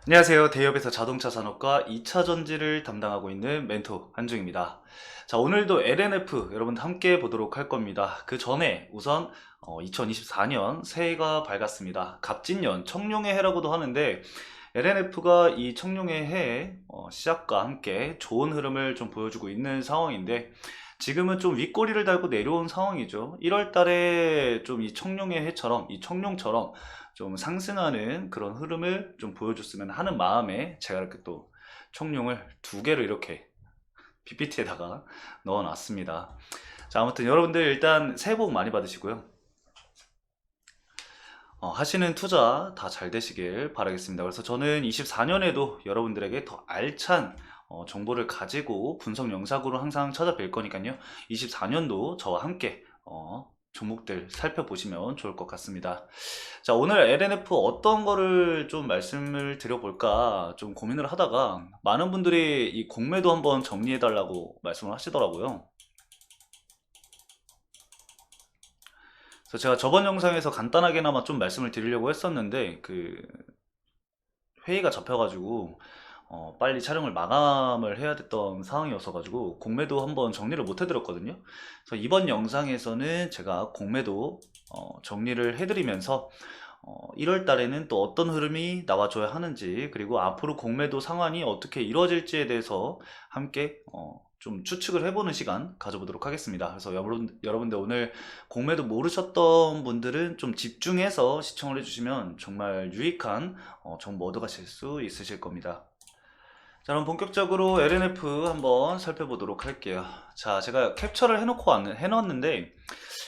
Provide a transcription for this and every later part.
안녕하세요. 대기업에서 자동차 산업과 2차 전지를 담당하고 있는 멘토 한중입니다. 자, 오늘도 LNF 여러분들 함께 보도록 할 겁니다. 그 전에 우선 2024년 새해가 밝았습니다. 갑진년 청룡의 해라고도 하는데 LNF가 이 청룡의 해 시작과 함께 좋은 흐름을 좀 보여주고 있는 상황인데 지금은 좀 윗꼬리를 달고 내려온 상황이죠. 1월 달에 좀 이 청룡의 해처럼 이 청룡처럼 좀 상승하는 그런 흐름을 좀 보여줬으면 하는 마음에 제가 이렇게 또 청룡을 두 개를 이렇게 PPT에다가 넣어 놨습니다. 자, 아무튼 여러분들 일단 새해 복 많이 받으시고요. 하시는 투자 다 잘 되시길 바라겠습니다. 그래서 저는 24년에도 여러분들에게 더 알찬 정보를 가지고 분석 영상으로 항상 찾아뵐 거니까요. 24년도 저와 함께 종목들 살펴보시면 좋을 것 같습니다. 자, 오늘 LNF 어떤 거를 좀 말씀을 드려볼까 좀 고민을 하다가 많은 분들이 이 공매도 한번 정리해 달라고 말씀을 하시더라고요. 그래서 제가 저번 영상에서 간단하게나마 좀 말씀을 드리려고 했었는데 그 회의가 잡혀가지고 빨리 촬영을 마감을 해야 됐던 상황이었어가지고 공매도 한번 정리를 못 해드렸거든요. 그래서 이번 영상에서는 제가 공매도 정리를 해드리면서 1월 달에는 또 어떤 흐름이 나와줘야 하는지 그리고 앞으로 공매도 상환이 어떻게 이루어질지에 대해서 함께 좀 추측을 해보는 시간 가져보도록 하겠습니다. 그래서 여러분들 오늘 공매도 모르셨던 분들은 좀 집중해서 시청을 해주시면 정말 유익한 정보 얻어가실 수 있으실 겁니다. 자, 그럼 본격적으로 LNF 한번 살펴보도록 할게요. 자, 제가 캡처를 해놨는데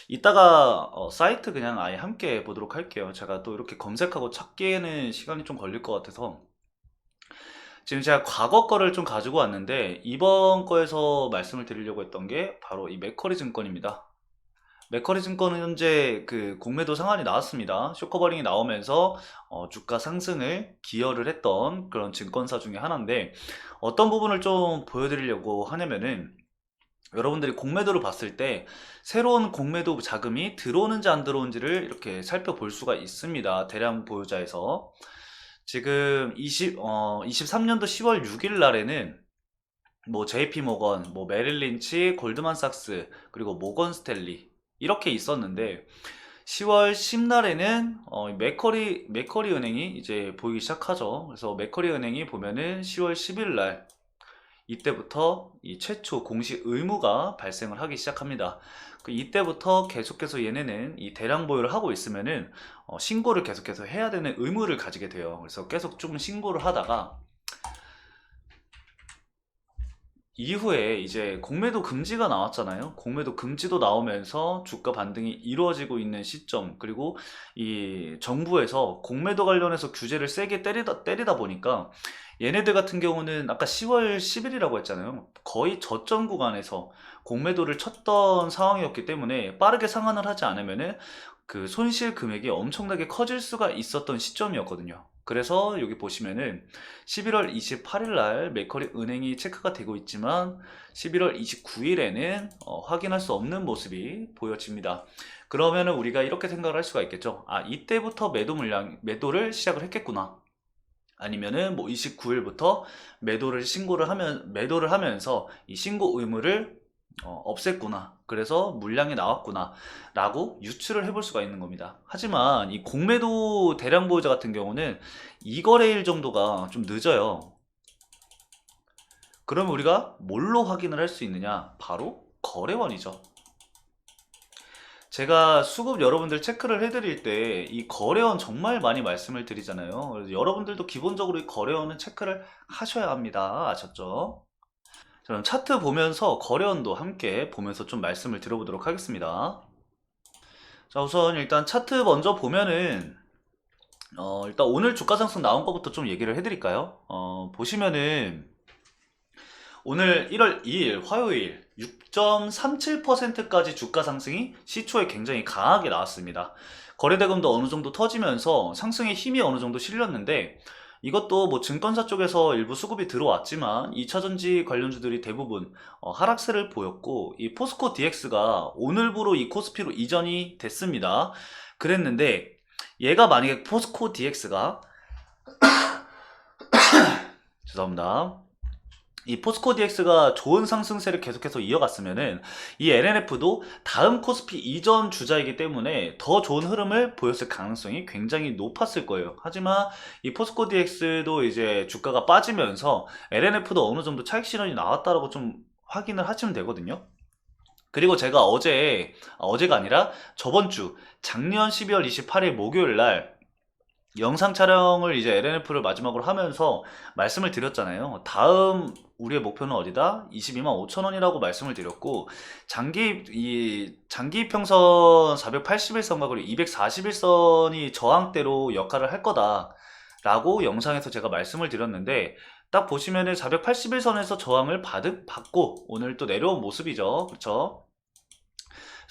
이따가 사이트 그냥 아예 함께 보도록 할게요. 제가 또 이렇게 검색하고 찾기에는 시간이 좀 걸릴 것 같아서 지금 제가 과거 거를 좀 가지고 왔는데 이번 거에서 말씀을 드리려고 했던 게 바로 이 맥커리 증권입니다. 맥커리 증권은 현재 그 공매도 상한이 나왔습니다. 쇼커버링이 나오면서 주가 상승을 기여를 했던 그런 증권사 중에 하나인데 어떤 부분을 좀 보여드리려고 하냐면은 여러분들이 공매도를 봤을 때 새로운 공매도 자금이 들어오는지 안 들어오는지를 이렇게 살펴볼 수가 있습니다. 대량 보유자에서 지금 23년도 10월 6일 날에는 뭐 JP 모건, 뭐 메릴린치, 골드만삭스, 그리고 모건 스탠리 이렇게 있었는데 10월 10날에는 맥커리 은행이 이제 보이기 시작하죠. 그래서 맥커리 은행이 보면은 10월 10일 날 이때부터 이 최초 공시 의무가 발생을 하기 시작합니다. 이때부터 계속해서 얘네는 이 대량 보유를 하고 있으면은 신고를 계속해서 해야 되는 의무를 가지게 돼요. 그래서 계속 좀 신고를 하다가 이후에 이제 공매도 금지가 나왔잖아요. 공매도 금지도 나오면서 주가 반등이 이루어지고 있는 시점, 그리고 이 정부에서 공매도 관련해서 규제를 세게 때리다 보니까 얘네들 같은 경우는 아까 10월 10일이라고 했잖아요. 거의 저점 구간에서 공매도를 쳤던 상황이었기 때문에 빠르게 상환을 하지 않으면은 그 손실 금액이 엄청나게 커질 수가 있었던 시점이었거든요. 그래서 여기 보시면은 11월 28일 날 메커리 은행이 체크가 되고 있지만 11월 29일에는 확인할 수 없는 모습이 보여집니다. 그러면은 우리가 이렇게 생각을 할 수가 있겠죠. 아, 이때부터 매도를 시작을 했겠구나. 아니면은 뭐 29일부터 매도를 하면서 이 신고 의무를 없앴구나. 그래서 물량이 나왔구나. 라고 유추를 해볼 수가 있는 겁니다. 하지만 이 공매도 대량 보유자 같은 경우는 2거래일 정도가 좀 늦어요. 그러면 우리가 뭘로 확인을 할 수 있느냐? 바로 거래원이죠. 제가 수급 여러분들 체크를 해드릴 때 이 거래원 정말 많이 말씀을 드리잖아요. 그래서 여러분들도 기본적으로 이 거래원은 체크를 하셔야 합니다. 아셨죠? 저는 차트 보면서 거래원도 함께 보면서 좀 말씀을 드려보도록 하겠습니다. 자, 우선 일단 차트 먼저 보면은 일단 오늘 주가 상승 나온 것부터 좀 얘기를 해드릴까요? 보시면은 오늘 1월 2일 화요일 6.37%까지 주가 상승이 시초에 굉장히 강하게 나왔습니다. 거래대금도 어느 정도 터지면서 상승의 힘이 어느 정도 실렸는데 이것도 뭐 증권사 쪽에서 일부 수급이 들어왔지만 2차전지 관련주들이 대부분 하락세를 보였고 이 포스코 DX가 오늘부로 이 코스피로 이전이 됐습니다. 그랬는데 얘가 만약에 포스코 DX가 죄송합니다. 이 포스코 DX가 좋은 상승세를 계속해서 이어갔으면은 이 LNF도 다음 코스피 이전 주자이기 때문에 더 좋은 흐름을 보였을 가능성이 굉장히 높았을 거예요. 하지만 이 포스코 DX도 이제 주가가 빠지면서 LNF도 어느 정도 차익 실현이 나왔다라고 좀 확인을 하시면 되거든요. 그리고 제가 어제가 아니라 저번 주 작년 12월 28일 목요일 날 영상 촬영을 이제 LNF를 마지막으로 하면서 말씀을 드렸잖아요. 다음 우리의 목표는 어디다? 22만 5천 원이라고 말씀을 드렸고, 장기 평선 481선과 그리고 241선이 저항대로 역할을 할 거다라고 영상에서 제가 말씀을 드렸는데, 딱 보시면은 481선에서 저항을 받고 오늘 또 내려온 모습이죠. 그렇죠?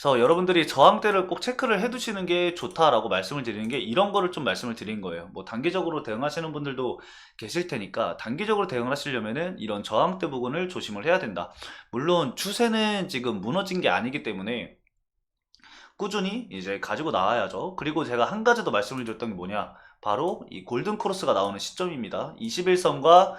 그래서 여러분들이 저항대를 꼭 체크를 해두시는 게 좋다라고 말씀을 드리는 게 이런 거를 좀 말씀을 드린 거예요. 뭐 단기적으로 대응하시는 분들도 계실 테니까 단기적으로 대응을 하시려면은 이런 저항대 부분을 조심을 해야 된다. 물론 추세는 지금 무너진 게 아니기 때문에 꾸준히 이제 가지고 나와야죠. 그리고 제가 한 가지 더 말씀을 드렸던 게 뭐냐? 바로 이 골든 크로스가 나오는 시점입니다. 21선과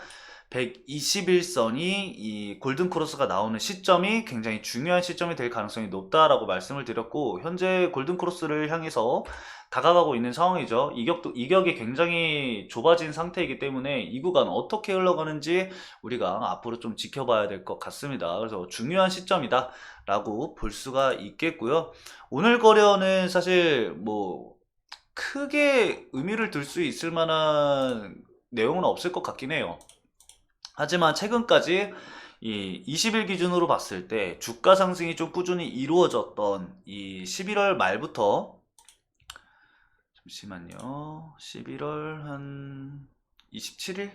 121선이 이 골든 크로스가 나오는 시점이 굉장히 중요한 시점이 될 가능성이 높다라고 말씀을 드렸고, 현재 골든 크로스를 향해서 다가가고 있는 상황이죠. 이격이 굉장히 좁아진 상태이기 때문에 이 구간 어떻게 흘러가는지 우리가 앞으로 좀 지켜봐야 될 것 같습니다. 그래서 중요한 시점이다 라고 볼 수가 있겠고요. 오늘 거래는 사실 뭐 크게 의미를 둘 수 있을 만한 내용은 없을 것 같긴 해요. 하지만 최근까지 이 20일 기준으로 봤을 때 주가 상승이 좀 꾸준히 이루어졌던 이 11월 말부터, 잠시만요. 11월 한 27일?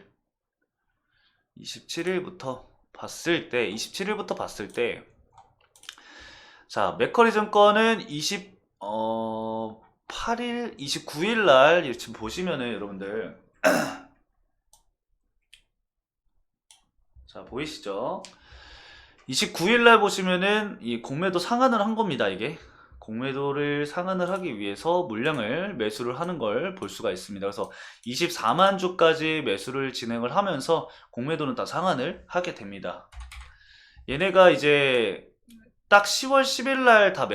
27일부터 봤을 때, 자, 맥커리 증권은 8일, 29일 날 지금 보시면은 여러분들, 자, 보이시죠? 29일 날 보시면은 이 공매도 상한을 한 겁니다, 이게. 공매도를 상한을 하기 위해서 물량을 매수를 하는 걸 볼 수가 있습니다. 그래서 24만 주까지 매수를 진행을 하면서 공매도는 다 상한을 하게 됩니다. 얘네가 이제 딱 10월 10일 날 다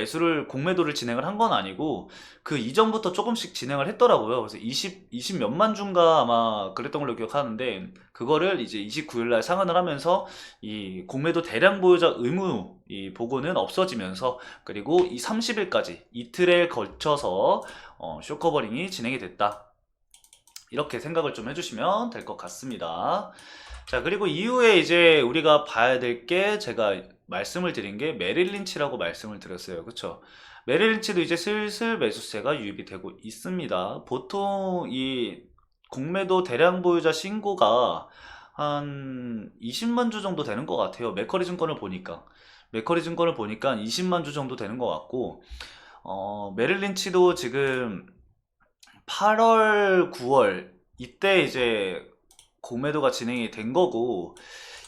공매도를 진행을 한 건 아니고 그 이전부터 조금씩 진행을 했더라고요. 그래서 20 몇만 주인가 아마 그랬던 걸로 기억하는데 그거를 이제 29일 날 상한을 하면서 이 공매도 대량 보유자 의무 이 보고는 없어지면서, 그리고 이 30일까지 이틀에 걸쳐서 쇼커버링이 진행이 됐다. 이렇게 생각을 좀 해주시면 될 것 같습니다. 자, 그리고 이후에 이제 우리가 봐야 될 게, 제가 말씀을 드린 게 메릴 린치라고 말씀을 드렸어요. 그쵸? 메릴 린치도 이제 슬슬 매수세가 유입이 되고 있습니다. 보통 이 공매도 대량 보유자 신고가 한 20만 주 정도 되는 것 같아요. 메커리 증권을 보니까 20만 주 정도 되는 것 같고, 메릴 린치도 지금 8월, 9월 이때 이제 공매도가 진행이 된 거고,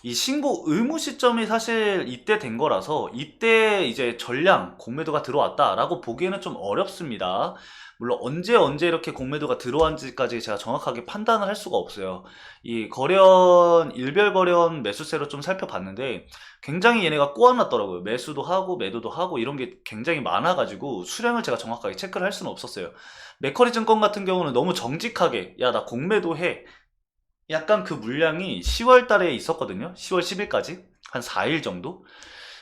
이 신고 의무 시점이 사실 이때 된 거라서 이때 이제 전량 공매도가 들어왔다라고 보기에는 좀 어렵습니다. 물론 언제 이렇게 공매도가 들어왔는지까지 제가 정확하게 판단을 할 수가 없어요. 이 일별 거래원 매수세로 좀 살펴봤는데 굉장히 얘네가 꼬아놨더라고요. 매수도 하고 매도도 하고 이런 게 굉장히 많아가지고 수량을 제가 정확하게 체크를 할 수는 없었어요. 맥커리 증권 같은 경우는 너무 정직하게 야 나 공매도 해, 약간 그 물량이 10월 달에 있었거든요. 10월 10일까지 한 4일 정도.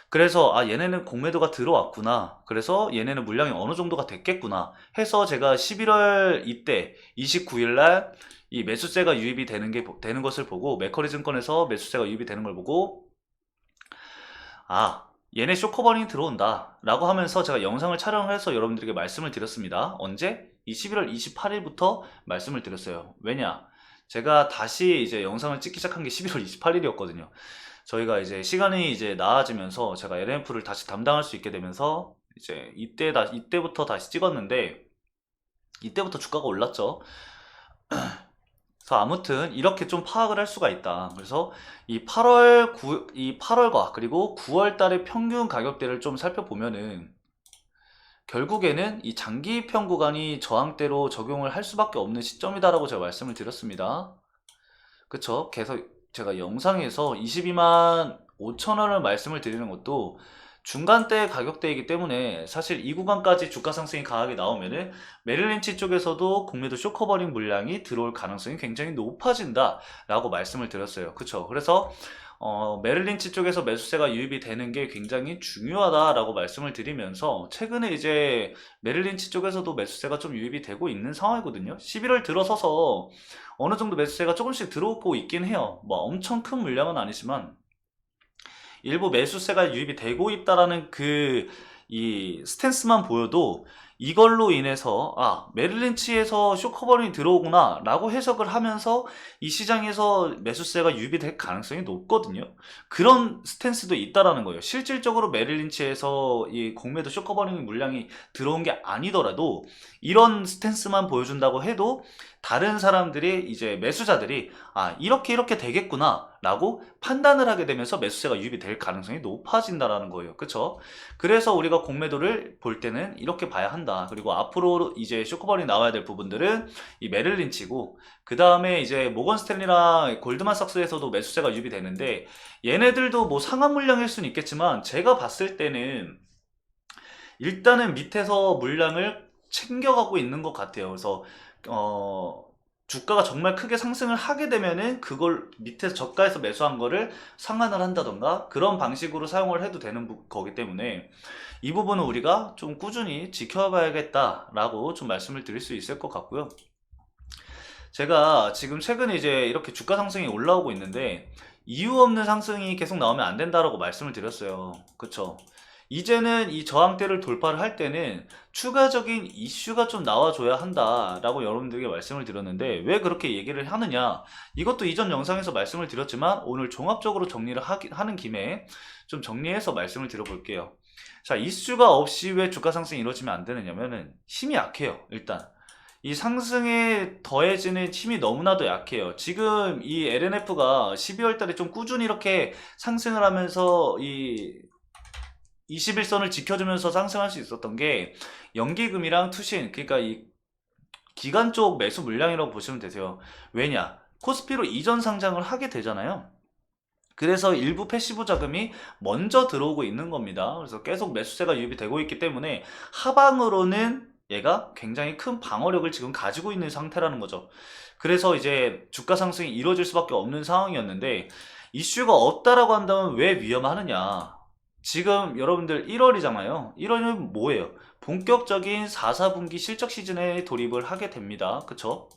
그래서 아 얘네는 공매도가 들어왔구나, 그래서 얘네는 물량이 어느 정도가 됐겠구나 해서 제가 11월 이때 29일 날 이 매수세가 유입이 되는 것을 보고, 맥커리 증권에서 매수세가 유입이 되는 걸 보고, 아 얘네 쇼커버닝 들어온다 라고 하면서 제가 영상을 촬영을 해서 여러분들에게 말씀을 드렸습니다. 언제? 이 11월 28일부터 말씀을 드렸어요. 왜냐? 제가 다시 이제 영상을 찍기 시작한 게 11월 28일이었거든요. 저희가 이제 시간이 이제 나아지면서 제가 LMF를 다시 담당할 수 있게 되면서 이제 이때부터 다시 찍었는데 이때부터 주가가 올랐죠. 그래서 아무튼 이렇게 좀 파악을 할 수가 있다. 그래서 이 8월과 그리고 9월 달의 평균 가격대를 좀 살펴보면은 결국에는 이 장기 입형 구간이 저항대로 적용을 할 수밖에 없는 시점이다라고 제가 말씀을 드렸습니다. 그쵸? 제가 영상에서 22만 5천 원을 말씀을 드리는 것도 중간대 가격대이기 때문에 사실 이 구간까지 주가 상승이 강하게 나오면은 메릴린치 쪽에서도 공매도 쇼커버링 물량이 들어올 가능성이 굉장히 높아진다 라고 말씀을 드렸어요. 그쵸? 그래서 메릴린치 쪽에서 매수세가 유입이 되는 게 굉장히 중요하다라고 말씀을 드리면서 최근에 이제 메릴린치 쪽에서도 매수세가 좀 유입이 되고 있는 상황이거든요. 11월 들어서서 어느 정도 매수세가 조금씩 들어오고 있긴 해요. 뭐 엄청 큰 물량은 아니지만 일부 매수세가 유입이 되고 있다라는 이 스탠스만 보여도 이걸로 인해서 메릴린치에서 쇼커버링이 들어오구나 라고 해석을 하면서 이 시장에서 매수세가 유입이 될 가능성이 높거든요. 그런 스탠스도 있다라는 거예요. 실질적으로 메릴린치에서 이 공매도 쇼커버링 물량이 들어온 게 아니더라도 이런 스탠스만 보여준다고 해도 다른 사람들이 이제 매수자들이 이렇게 이렇게 되겠구나 라고 판단을 하게 되면서 매수세가 유입이 될 가능성이 높아진다라는 거예요. 그쵸? 그래서 우리가 공매도를 볼 때는 이렇게 봐야 한다. 그리고 앞으로 이제 쇼커버링 나와야 될 부분들은 이 메릴린치고, 그 다음에 이제 모건 스탠리랑 골드만삭스에서도 매수세가 유입이 되는데 얘네들도 뭐 상한 물량일 수는 있겠지만 제가 봤을 때는 일단은 밑에서 물량을 챙겨가고 있는 것 같아요. 그래서 주가가 정말 크게 상승을 하게 되면은 그걸 밑에서 저가에서 매수한 거를 상환을 한다던가 그런 방식으로 사용을 해도 되는 거기 때문에 이 부분은 우리가 좀 꾸준히 지켜봐야겠다라고 좀 말씀을 드릴 수 있을 것 같고요. 제가 지금 최근에 이제 이렇게 주가 상승이 올라오고 있는데 이유 없는 상승이 계속 나오면 안 된다라고 말씀을 드렸어요. 그쵸? 이제는 이 저항대를 돌파를 할 때는 추가적인 이슈가 좀 나와줘야 한다라고 여러분들에게 말씀을 드렸는데 왜 그렇게 얘기를 하느냐, 이것도 이전 영상에서 말씀을 드렸지만 오늘 종합적으로 정리를 하는 김에 좀 정리해서 말씀을 드려볼게요. 자, 이슈가 없이 왜 주가 상승이 이루어지면 안 되느냐면은 힘이 약해요. 일단 이 상승에 더해지는 힘이 너무나도 약해요. 지금 이 LNF가 12월 달에 좀 꾸준히 이렇게 상승을 하면서 이 21선을 지켜주면서 상승할 수 있었던 게 연기금이랑 투신, 그러니까 이 기관 쪽 매수 물량이라고 보시면 되세요. 왜냐? 코스피로 이전 상장을 하게 되잖아요. 그래서 일부 패시브 자금이 먼저 들어오고 있는 겁니다. 그래서 계속 매수세가 유입이 되고 있기 때문에 하방으로는 얘가 굉장히 큰 방어력을 지금 가지고 있는 상태라는 거죠. 그래서 이제 주가 상승이 이루어질 수밖에 없는 상황이었는데 이슈가 없다라고 한다면 왜 위험하느냐? 지금 여러분들 1월이잖아요. 1월은 뭐예요? 본격적인 4, 4분기 실적 시즌에 돌입을 하게 됩니다. 그쵸?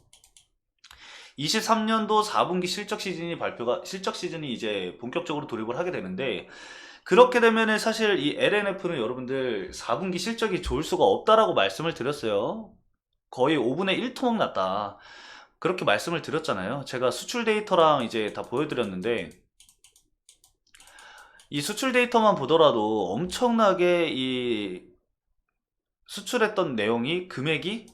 23년도 4분기 실적 시즌이 이제 본격적으로 돌입을 하게 되는데 그렇게 되면은 사실 이 LNF는 여러분들 4분기 실적이 좋을 수가 없다라고 말씀을 드렸어요. 거의 5분의 1 토막 났다. 그렇게 말씀을 드렸잖아요. 제가 수출 데이터랑 이제 다 보여드렸는데 이 수출 데이터만 보더라도 엄청나게 이 수출했던 내용이 금액이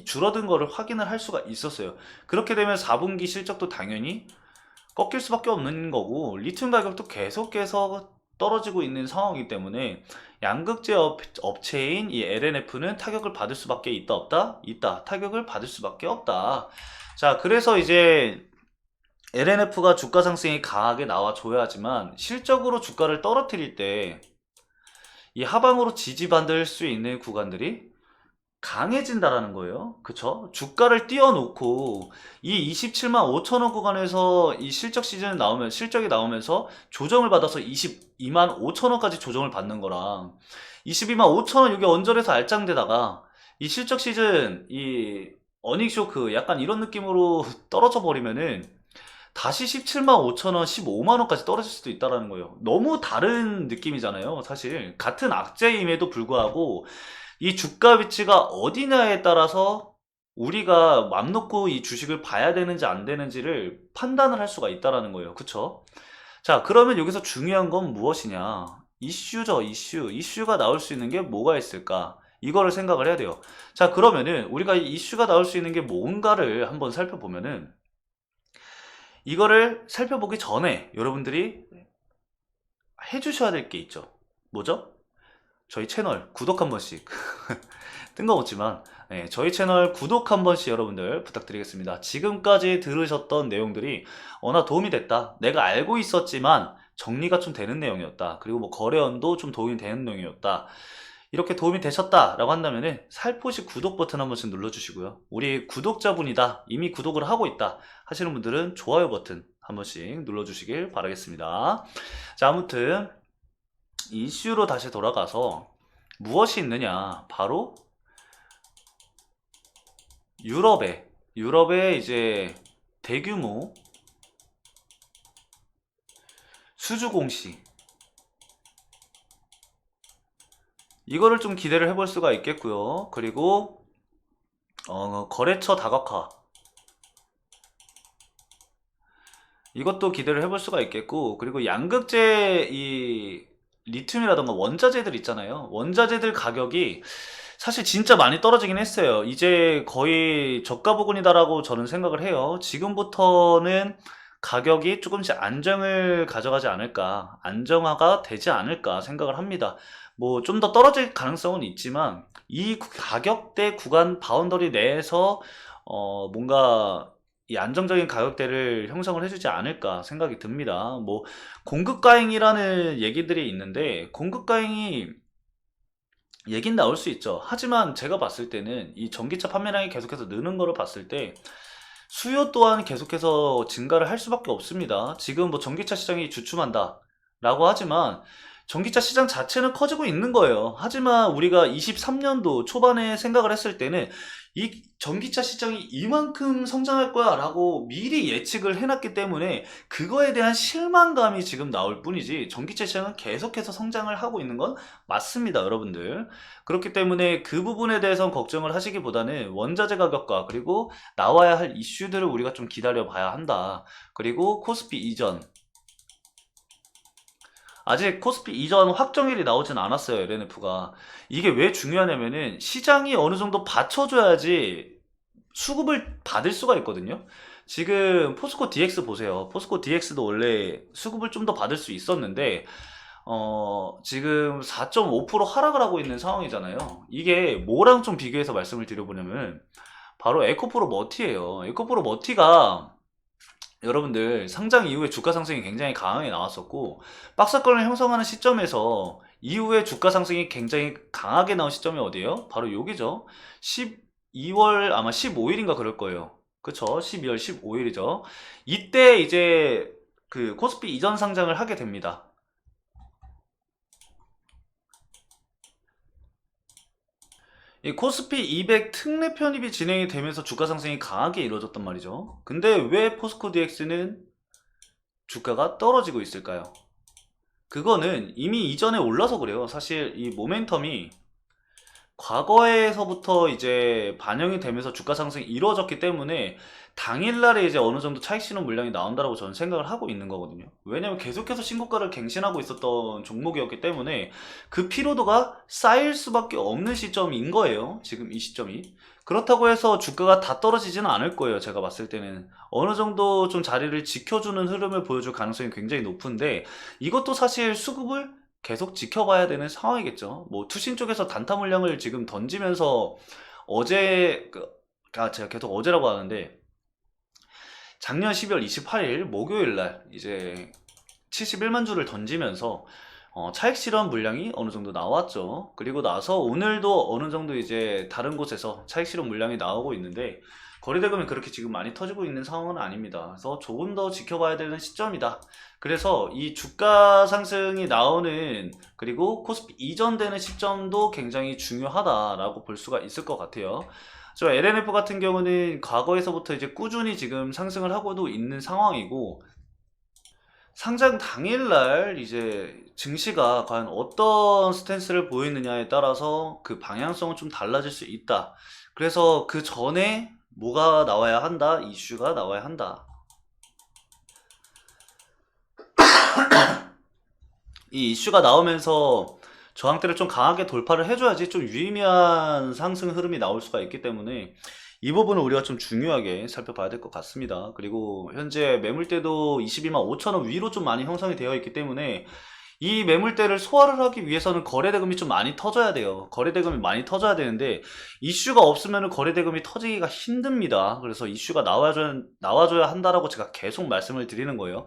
줄어든 거를 확인을 할 수가 있었어요. 그렇게 되면 4분기 실적도 당연히 꺾일 수밖에 없는 거고 리튬 가격도 계속해서 떨어지고 있는 상황이기 때문에 양극재 업체인 이 LNF는 타격을 받을 수밖에 있다 없다? 있다. 타격을 받을 수밖에 없다. 자, 그래서 이제 LNF가 주가 상승이 강하게 나와줘야지만 실적으로 주가를 떨어뜨릴 때 이 하방으로 지지받을 수 있는 구간들이 강해진다라는 거예요. 그쵸? 주가를 띄워놓고 이 27만 5천 원 구간에서 이 실적이 나오면서 조정을 받아서 22만 5천 원까지 조정을 받는 거랑 22만 5천 원 이게 언저리에서 알짱되다가 이 실적 시즌 이 어닝 쇼크 약간 이런 느낌으로 떨어져 버리면은 다시 17만 5천 원, 15만 원까지 떨어질 수도 있다라는 거예요. 너무 다른 느낌이잖아요. 사실 같은 악재임에도 불구하고 이 주가 위치가 어디냐에 따라서 우리가 맘 놓고 이 주식을 봐야 되는지 안 되는지를 판단을 할 수가 있다라는 거예요. 그쵸? 자, 그러면 여기서 중요한 건 무엇이냐? 이슈죠, 이슈. 이슈가 나올 수 있는 게 뭐가 있을까? 이거를 생각을 해야 돼요. 자, 그러면은 우리가 이 이슈가 나올 수 있는 게 뭔가를 한번 살펴보면은 이거를 살펴보기 전에 여러분들이 해주셔야 될 게 있죠. 뭐죠? 저희 채널 구독 한 번씩 뜬금없지만 저희 채널 구독 한 번씩 여러분들 부탁드리겠습니다. 지금까지 들으셨던 내용들이 어나 도움이 됐다, 내가 알고 있었지만 정리가 좀 되는 내용이었다, 그리고 뭐 거래원도 좀 도움이 되는 내용이었다, 이렇게 도움이 되셨다라고 한다면은 살포시 구독 버튼 한 번씩 눌러주시고요. 우리 구독자분이다, 이미 구독을 하고 있다 하시는 분들은 좋아요 버튼 한 번씩 눌러주시길 바라겠습니다. 자, 아무튼 이슈로 다시 돌아가서 무엇이 있느냐, 바로 유럽에 이제 대규모 수주 공시, 이거를 좀 기대를 해볼 수가 있겠고요. 그리고 거래처 다각화, 이것도 기대를 해볼 수가 있겠고, 그리고 양극재 이 리튬이라던가 원자재들 있잖아요. 원자재들 가격이 사실 진짜 많이 떨어지긴 했어요. 이제 거의 저가 부근이다라고 저는 생각을 해요. 지금부터는 가격이 조금씩 안정을 가져가지 않을까, 안정화가 되지 않을까 생각을 합니다. 뭐 좀 더 떨어질 가능성은 있지만 이 가격대 구간 바운더리 내에서 뭔가 이 안정적인 가격대를 형성을 해주지 않을까 생각이 듭니다. 뭐 공급과잉이라는 얘기들이 있는데, 공급과잉이 얘긴 나올 수 있죠. 하지만 제가 봤을 때는 이 전기차 판매량이 계속해서 느는 거를 봤을 때 수요 또한 계속해서 증가를 할 수밖에 없습니다. 지금 뭐 전기차 시장이 주춤한다 라고 하지만 전기차 시장 자체는 커지고 있는 거예요. 하지만 우리가 23년도 초반에 생각을 했을 때는 이 전기차 시장이 이만큼 성장할 거야 라고 미리 예측을 해놨기 때문에 그거에 대한 실망감이 지금 나올 뿐이지, 전기차 시장은 계속해서 성장을 하고 있는 건 맞습니다, 여러분들. 그렇기 때문에 그 부분에 대해서 걱정을 하시기보다는 원자재 가격과 그리고 나와야 할 이슈들을 우리가 좀 기다려 봐야 한다. 그리고 코스피 이전, 아직 코스피 이전 확정일이 나오진 않았어요, LNF가. 이게 왜 중요하냐면은 시장이 어느 정도 받쳐줘야지 수급을 받을 수가 있거든요. 지금 포스코 DX 보세요. 포스코 DX도 원래 수급을 좀 더 받을 수 있었는데 지금 4.5% 하락을 하고 있는 상황이잖아요. 이게 뭐랑 좀 비교해서 말씀을 드려보냐면 바로 에코프로 머티예요. 에코프로 머티가 여러분들 상장 이후에 주가 상승이 굉장히 강하게 나왔었고, 박스권을 형성하는 시점에서 이후에 주가 상승이 굉장히 강하게 나온 시점이 어디예요? 바로 여기죠. 12월 아마 15일인가 그럴 거예요. 그쵸? 12월 15일이죠. 이때 이제 그 코스피 이전 상장을 하게 됩니다. 이 코스피 200 특례 편입이 진행이 되면서 주가 상승이 강하게 이루어졌단 말이죠. 근데 왜 포스코 DX는 주가가 떨어지고 있을까요? 그거는 이미 이전에 올라서 그래요. 사실 이 모멘텀이 과거에서부터 이제 반영이 되면서 주가 상승이 이루어졌기 때문에 당일날에 이제 어느 정도 차익 실현 물량이 나온다라고 저는 생각을 하고 있는 거거든요. 왜냐면 계속해서 신고가를 갱신하고 있었던 종목이었기 때문에 그 피로도가 쌓일 수밖에 없는 시점인 거예요. 지금 이 시점이. 그렇다고 해서 주가가 다 떨어지지는 않을 거예요. 제가 봤을 때는 어느 정도 좀 자리를 지켜주는 흐름을 보여줄 가능성이 굉장히 높은데, 이것도 사실 수급을 계속 지켜봐야 되는 상황이겠죠. 뭐 투신 쪽에서 단타 물량을 지금 던지면서 어제 제가 계속 어제라고 하는데 작년 12월 28일 목요일 날 이제 71만 주를 던지면서 차익 실현 물량이 어느 정도 나왔죠. 그리고 나서 오늘도 어느 정도 이제 다른 곳에서 차익 실현 물량이 나오고 있는데 거래대금이 그렇게 지금 많이 터지고 있는 상황은 아닙니다. 그래서 조금 더 지켜봐야 되는 시점이다. 그래서 이 주가 상승이 나오는, 그리고 코스피 이전되는 시점도 굉장히 중요하다라고 볼 수가 있을 것 같아요. 저 LNF 같은 경우는 과거에서부터 이제 꾸준히 지금 상승을 하고도 있는 상황이고, 상장 당일날 이제 증시가 과연 어떤 스탠스를 보이느냐에 따라서 그 방향성은 좀 달라질 수 있다. 그래서 그 전에 뭐가 나와야 한다? 이슈가 나와야 한다. 이 이슈가 나오면서 저항대를 좀 강하게 돌파를 해줘야지 좀 유의미한 상승 흐름이 나올 수가 있기 때문에 이 부분을 우리가 좀 중요하게 살펴봐야 될 것 같습니다. 그리고 현재 매물대도 22만 5천원 위로 좀 많이 형성이 되어 있기 때문에 이 매물대를 소화를 하기 위해서는 거래대금이 좀 많이 터져야 돼요. 거래대금이 많이 터져야 되는데 이슈가 없으면 거래대금이 터지기가 힘듭니다. 그래서 이슈가 나와줘야 한다라고 제가 계속 말씀을 드리는 거예요.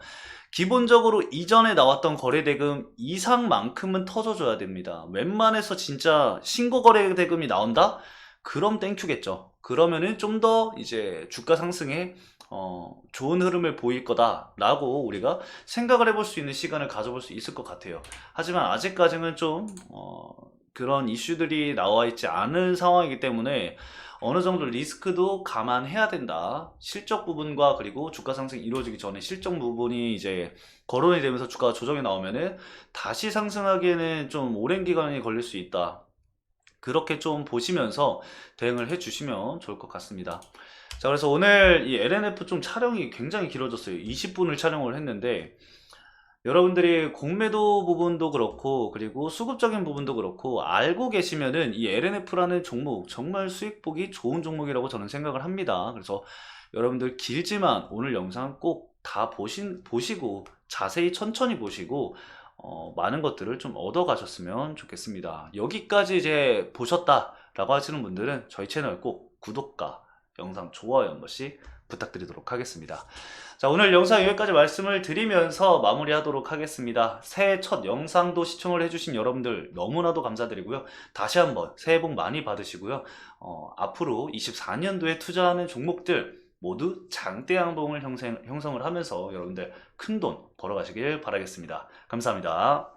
기본적으로 이전에 나왔던 거래대금 이상만큼은 터져줘야 됩니다. 웬만해서 진짜 신고 거래대금이 나온다? 그럼 땡큐겠죠. 그러면은 좀 더 이제 주가 상승에 좋은 흐름을 보일 거다라고 우리가 생각을 해볼 수 있는 시간을 가져볼 수 있을 것 같아요. 하지만 아직까지는 좀 그런 이슈들이 나와 있지 않은 상황이기 때문에 어느 정도 리스크도 감안해야 된다. 실적 부분과 그리고 주가 상승이 이루어지기 전에 실적 부분이 이제 거론이 되면서 주가가 조정이 나오면은 다시 상승하기에는 좀 오랜 기간이 걸릴 수 있다. 그렇게 좀 보시면서 대응을 해 주시면 좋을 것 같습니다. 자, 그래서 오늘 이 LNF 좀 촬영이 굉장히 길어졌어요. 20분을 촬영을 했는데 여러분들이 공매도 부분도 그렇고 그리고 수급적인 부분도 그렇고 알고 계시면은 이 LNF라는 종목 정말 수익 보기 좋은 종목이라고 저는 생각을 합니다. 그래서 여러분들 길지만 오늘 영상 꼭 다 보시고 자세히 천천히 보시고 많은 것들을 좀 얻어 가셨으면 좋겠습니다. 여기까지 이제 보셨다라고 하시는 분들은 저희 채널 꼭 구독과 영상 좋아요 한 번씩 부탁드리도록 하겠습니다. 자, 오늘 영상 여기까지 말씀을 드리면서 마무리하도록 하겠습니다. 새해 첫 영상도 시청을 해주신 여러분들 너무나도 감사드리고요. 다시 한번 새해 복 많이 받으시고요. 앞으로 24년도에 투자하는 종목들 모두 장대양봉을 형성을 하면서 여러분들 큰 돈 벌어가시길 바라겠습니다. 감사합니다.